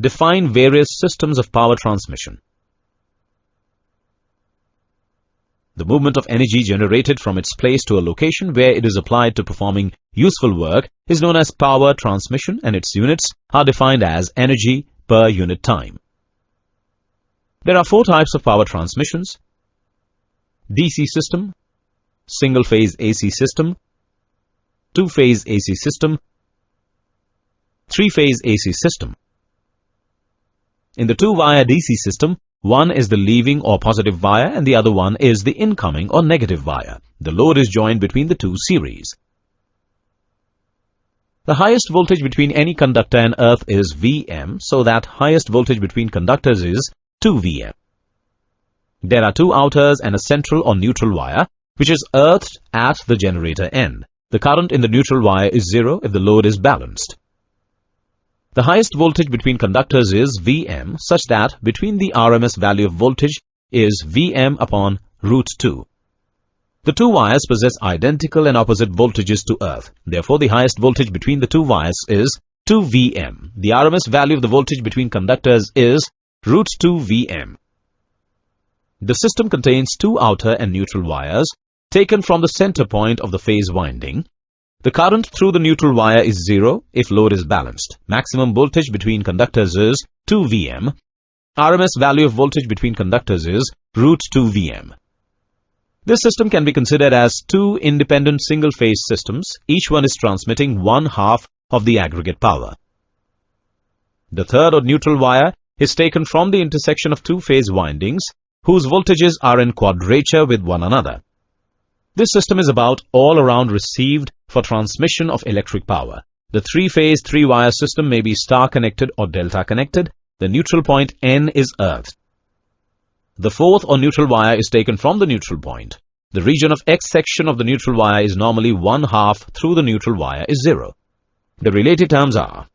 define various systems of power transmission. The movement of energy generated from its place to a location where it is applied to performing useful work is known as power transmission, and its units are defined as energy per unit time. There are 4 types of power transmissions: DC system, single-phase AC system, 2-phase AC system, 3-phase AC system. In the 2-wire DC system, one is the leaving or positive wire and the other one is the incoming or negative wire. The load is joined between the 2 series. The highest voltage between any conductor and earth is Vm, so that highest voltage between conductors is 2 Vm. There are 2 outers and a central or neutral wire, which is earthed at the generator end. The current in the neutral wire is 0 if the load is balanced. The highest voltage between conductors is Vm, such that between the RMS value of voltage is Vm upon root 2. The 2 wires possess identical and opposite voltages to earth. Therefore, the highest voltage between the 2 wires is 2 Vm. The RMS value of the voltage between conductors is root 2 Vm. The system contains 2 outer and neutral wires taken from the center point of the phase winding. The current through the neutral wire is 0 if load is balanced. Maximum voltage between conductors is 2 Vm. RMS value of voltage between conductors is root 2 Vm. This system can be considered as 2 independent single-phase systems. Each one is transmitting 1/2 of the aggregate power. The third or neutral wire is taken from the intersection of 2 phase windings whose voltages are in quadrature with one another. This system is about all around received for transmission of electric power. The 3-phase 3-wire system may be star connected or delta connected. The neutral point N is earthed. The 4th or neutral wire is taken from the neutral point. The region of X section of the neutral wire is normally 1/2 through the neutral wire is 0. The related terms are: